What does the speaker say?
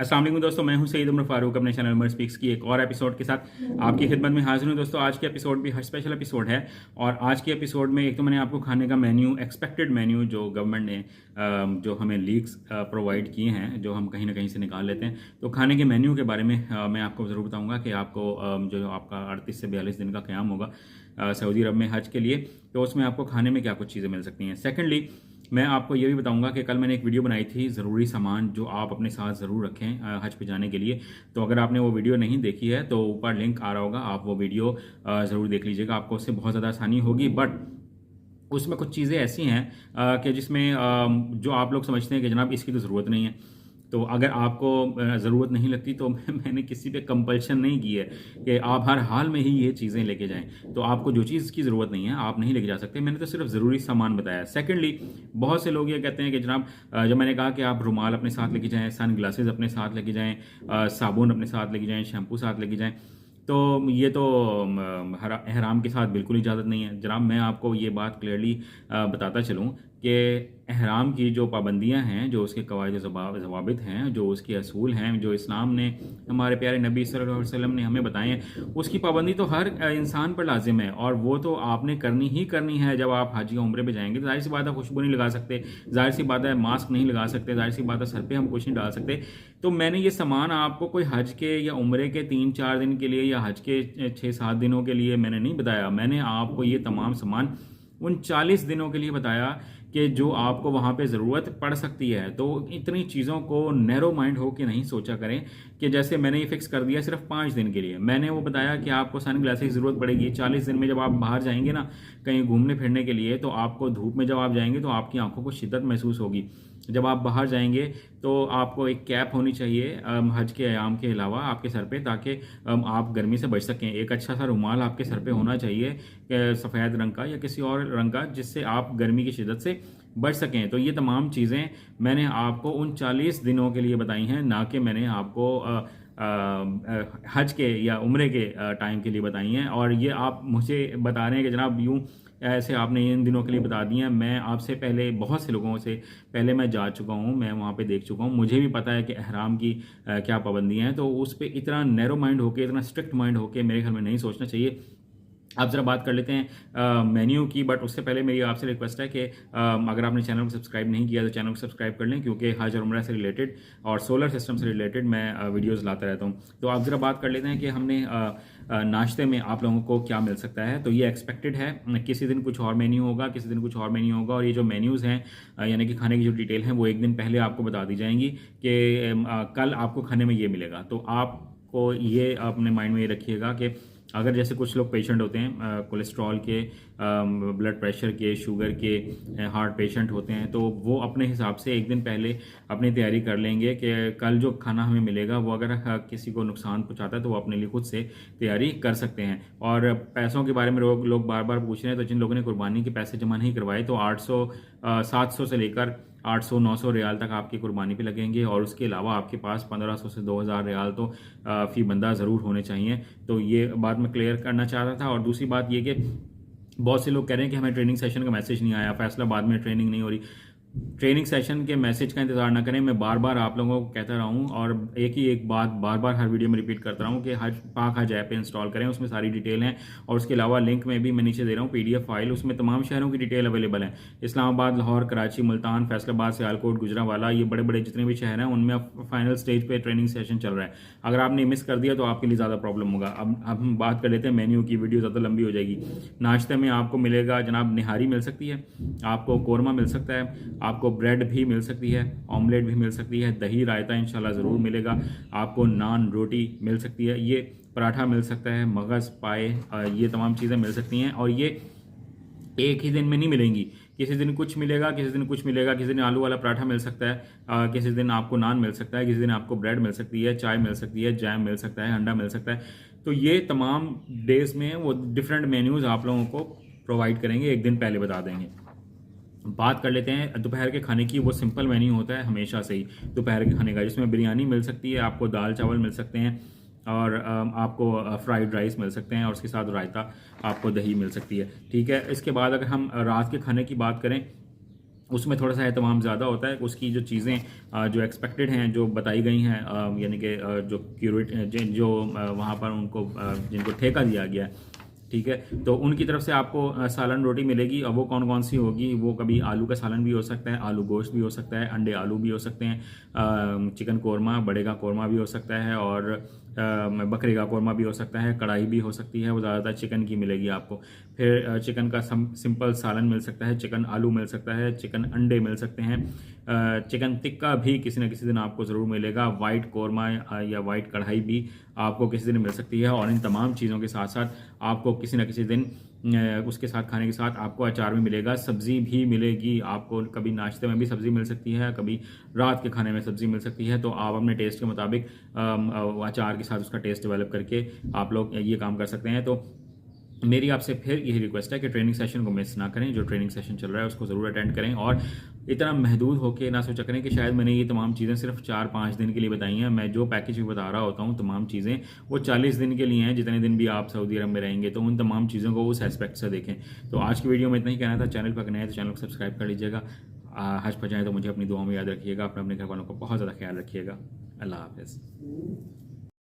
अस्सलाम वालेकुम दोस्तों, मैं हूं सईद उमर फारूक अपने चैनल उमर स्पीक्स की एक और एपिसोड के साथ आपकी खिदमत में हाजिर हूं। दोस्तों आज के एपिसोड भी हर स्पेशल एपिसोड है और आज के एपिसोड में एक तो मैंने आपको खाने का मेन्यू, एक्सपेक्टेड मेन्यू जो गवर्नमेंट ने जो हमें लीक्स प्रोवाइड किए हैं, जो हम कहीं ना कहीं से निकाल लेते हैं, तो खाने के मेन्यू के बारे में मैं आपको ज़रूर बताऊँगा कि आपको जो आपका 38 से 42 दिन का क़याम होगा सऊदी अरब में हज के लिए, तो उसमें आपको खाने में क्या कुछ चीज़ें मिल सकती हैं। सेकेंडली मैं आपको ये भी बताऊंगा कि कल मैंने एक वीडियो बनाई थी ज़रूरी सामान जो आप अपने साथ ज़रूर रखें हज पे जाने के लिए। तो अगर आपने वो वीडियो नहीं देखी है तो ऊपर लिंक आ रहा होगा, आप वो वीडियो ज़रूर देख लीजिएगा, आपको उससे बहुत ज़्यादा आसानी होगी। बट उसमें कुछ चीज़ें ऐसी हैं कि जिसमें जो आप लोग समझते हैं कि जनाब इसकी तो ज़रूरत नहीं है, तो अगर आपको ज़रूरत नहीं लगती तो मैंने किसी पे कंपल्शन नहीं की है कि आप हर हाल में ही ये चीज़ें लेके जाएं। तो आपको जो चीज़ की ज़रूरत नहीं है आप नहीं लेके जा सकते, मैंने तो सिर्फ ज़रूरी सामान बताया। सेकेंडली बहुत से लोग ये कहते हैं कि जनाब जब मैंने कहा कि आप रुमाल अपने साथ लेके जाएँ, सन ग्लासेस अपने साथ लेके जाएँ, साबुन अपने साथ लेके जाएँ, शैम्पू साथ लेके जाएँ, तो ये तो एहराम के साथ बिल्कुल इजाज़त नहीं है। जनाब मैं आपको ये बात क्लियरली बताता चलूँ कि एहराम की जो पाबंदियां हैं, जो उसके कवायद ज़वाबित हैं, जो उसके असूल हैं, जो इस्लाम ने, हमारे प्यारे नबी सल्लल्लाहु अलैहि वसल्लम ने हमें बताए हैं, उसकी पाबंदी तो हर इंसान पर लाजिम है और वो तो आपने करनी ही करनी है। जब आप हज या उम्रे पे जाएंगे तो जाहिर सी बात है खुशबू नहीं लगा सकते, जाहिर सी बात है मास्क नहीं लगा सकते, जाहिर सी बात है सर पे हम कुछ नहीं डाल सकते। तो मैंने ये सामान आपको कोई हज के या उम्रे के 3-4 दिन के लिए या हज के 6-7 दिनों के लिए मैंने नहीं बताया। मैंने आपको ये तमाम सामान उन 40 दिनों के लिए बताया कि जो आपको वहाँ पे ज़रूरत पड़ सकती है। तो इतनी चीज़ों को नैरो माइंड हो के नहीं सोचा करें कि जैसे मैंने ये फिक्स कर दिया सिर्फ 5 दिन के लिए। मैंने वो बताया कि आपको सन ग्लासेस की ज़रूरत पड़ेगी 40 दिन में। जब आप बाहर जाएंगे ना कहीं घूमने फिरने के लिए, तो आपको धूप में जब आप जाएंगे तो आपकी आंखों को शिद्दत महसूस होगी। जब आप बाहर जाएंगे तो आपको एक कैप होनी चाहिए हज के अयाम के अलावा आपके सर पे, ताकि आप गर्मी से बच सकें। एक अच्छा सा रुमाल आपके सर पे होना चाहिए सफ़ेद रंग का या किसी और रंग का, जिससे आप गर्मी की शिद्दत से बच सकें। तो ये तमाम चीज़ें मैंने आपको उन 40 दिनों के लिए बताई हैं, ना कि मैंने आपको हज के या उम्रे के टाइम के लिए बताई हैं। और ये आप मुझे बता रहे हैं कि जनाब यूँ ऐसे आपने इन दिनों के लिए बता दिए हैं। मैं आपसे पहले बहुत से लोगों से पहले मैं जा चुका हूँ, मैं वहाँ पे देख चुका हूँ, मुझे भी पता है कि अहराम की क्या पाबंदियाँ हैं। तो उस पर इतना नैरो माइंड होके, इतना स्ट्रिक्ट माइंड होके मेरे ख्याल में नहीं सोचना चाहिए। आप ज़रा बात कर लेते हैं मेन्यू की, बट उससे पहले मेरी आपसे रिक्वेस्ट है कि अगर आपने चैनल को सब्सक्राइब नहीं किया तो चैनल को सब्सक्राइब कर लें, क्योंकि हज और उम्रा से रिलेटेड और सोलर सिस्टम से रिलेटेड मैं वीडियोस लाता रहता हूं। तो आप ज़रा बात कर लेते हैं कि हमने नाश्ते में आप लोगों को क्या मिल सकता है। तो ये एक्सपेक्टेड है, किसी दिन कुछ और मेन्यू होगा, किसी दिन कुछ और मेन्यू होगा। और ये जो मेन्यूज़ हैं यानी कि खाने की जो डिटेल है वो एक दिन पहले आपको बता दी जाएंगी कि कल आपको खाने में ये मिलेगा। तो आपको ये अपने माइंड में ये रखिएगा कि अगर जैसे कुछ लोग पेशेंट होते हैं कोलेस्ट्रॉल के, ब्लड प्रेशर के, शुगर के, हार्ट पेशेंट होते हैं, तो वो अपने हिसाब से एक दिन पहले अपनी तैयारी कर लेंगे कि कल जो खाना हमें मिलेगा वो अगर किसी को नुकसान पहुंचाता है तो वो अपने लिए खुद से तैयारी कर सकते हैं। और पैसों के बारे में लोग बार बार पूछ रहे हैं, तो जिन लोगों ने कुर्बानी के पैसे जमा नहीं करवाए तो 700 से लेकर 800-900 रियाल तक आपकी कुर्बानी पे लगेंगे। और उसके अलावा आपके पास 1500 से 2000 रियाल तो फ़ी बंदा ज़रूर होने चाहिए। तो ये बात मैं क्लियर करना चाह रहा था। और दूसरी बात ये कि बहुत से लोग कह रहे हैं कि हमें ट्रेनिंग सेशन का मैसेज नहीं आया, फैसलाबाद में ट्रेनिंग नहीं हो रही। ट्रेनिंग सेशन के मैसेज का इंतजार ना करें। मैं बार बार आप लोगों को कहता रहा हूँ और एक बात बार बार हर वीडियो में रिपीट करता रहा हूँ कि पाक हज ऐप इंस्टॉल करें, उसमें सारी डिटेल हैं। और उसके अलावा लिंक में भी मैं नीचे दे रहा हूँ PDF फाइल, उसमें तमाम शहरों की डिटेल अवेलेबल है। इस्लामाबाद, लाहौर, कराची, मुल्तान, फैसलाबाद, सियालकोट, गुजरांवाला, ये बड़े बड़े जितने भी शहर हैं उनमें फाइनल स्टेज पे ट्रेनिंग सेशन चल रहा है। अगर आपने मिस कर दिया तो आपके लिए ज़्यादा प्रॉब्लम होगा। अब हम बात कर लेते हैं मेन्यू की, वीडियो ज़्यादा लंबी हो जाएगी। नाश्ते में आपको मिलेगा जनाब निहारी मिल सकती है, आपको कौरमा मिल सकता है, आपको ब्रेड भी मिल सकती है, ऑमलेट भी मिल सकती है, दही रायता इंशाल्लाह ज़रूर मिलेगा, आपको नान रोटी मिल सकती है, ये पराठा मिल सकता है, मगज़ पाए, ये तमाम चीज़ें मिल सकती हैं। और ये एक ही दिन में नहीं मिलेंगी, किसी दिन कुछ मिलेगा, किसी दिन कुछ मिलेगा, किसी दिन आलू वाला पराठा मिल सकता है, किसी दिन आपको नान मिल सकता है, किसी दिन आपको ब्रेड मिल सकती है, चाय मिल सकती है, जैम मिल सकता है, अंडा मिल सकता है। तो ये तमाम डेज़ में वो डिफरेंट मेन्यूज़ आप लोगों को प्रोवाइड करेंगे, एक दिन पहले बता देंगे। बात कर लेते हैं दोपहर के खाने की। वो सिंपल मेन्यू होता है हमेशा से ही दोपहर के खाने का, जिसमें बिरयानी मिल सकती है, आपको दाल चावल मिल सकते हैं, और आपको फ्राइड राइस मिल सकते हैं, और उसके साथ रायता, आपको दही मिल सकती है। ठीक है, इसके बाद अगर हम रात के खाने की बात करें उसमें थोड़ा सा एहतमाम ज़्यादा होता है। उसकी जो चीज़ें जो एक्सपेक्टेड हैं, जो बताई गई हैं, यानी कि जो क्यूरेट जो वहाँ पर उनको जिनको ठेका दिया गया है, ठीक है, तो उनकी तरफ से आपको सालन रोटी मिलेगी। और वो कौन कौन सी होगी? वो कभी आलू का सालन भी हो सकता है, आलू गोश्त भी हो सकता है, अंडे आलू भी हो सकते हैं, चिकन कोरमा, बड़े का कोरमा भी हो सकता है, और बकरे का कोरमा भी हो सकता है, कढ़ाई भी हो सकती है। वो ज़्यादातर चिकन की मिलेगी आपको। फिर चिकन का सिंपल सालन मिल सकता है, चिकन आलू मिल सकता है, चिकन अंडे मिल सकते हैं, चिकन टिक्का भी किसी न किसी दिन आपको ज़रूर मिलेगा, वाइट कोरमा या वाइट कढ़ाई भी आपको किसी दिन मिल सकती है। और इन तमाम चीज़ों के साथ साथ आपको किसी न किसी दिन उसके साथ खाने के साथ आपको अचार भी मिलेगा, सब्ज़ी भी मिलेगी आपको। कभी नाश्ते में भी सब्ज़ी मिल सकती है, कभी रात के खाने में सब्ज़ी मिल सकती है। तो आप अपने टेस्ट के मुताबिक अचार के साथ उसका टेस्ट डेवलप करके आप लोग ये काम कर सकते हैं। तो मेरी आपसे फिर यही रिक्वेस्ट है कि ट्रेनिंग सेशन को मिस ना करें। जो ट्रेनिंग सेशन चल रहा है उसको ज़रूर अटेंड करें, और इतना महदूद होकर ना सोचा करें कि शायद मैंने ये तमाम चीज़ें सिर्फ 4-5 दिन के लिए बताई हैं। मैं जो पैकेज भी बता रहा होता हूँ, तमाम चीज़ें वो 40 दिन के लिए हैं, जितने दिन भी आप सऊदी अरब में रहेंगे। तो उन तमाम चीज़ों को उस एस्पेक्ट से देखें। तो आज की वीडियो में इतना ही कहना था। चैनल पर नए हैं तो चैनल को सब्सक्राइब कर लीजिएगा। हज पर जाएँ तो मुझे अपनी दुआ में याद रखिएगा। अपने घर वालों को बहुत ज़्यादा ख्याल रखिएगा। अल्लाह हाफ़िज़।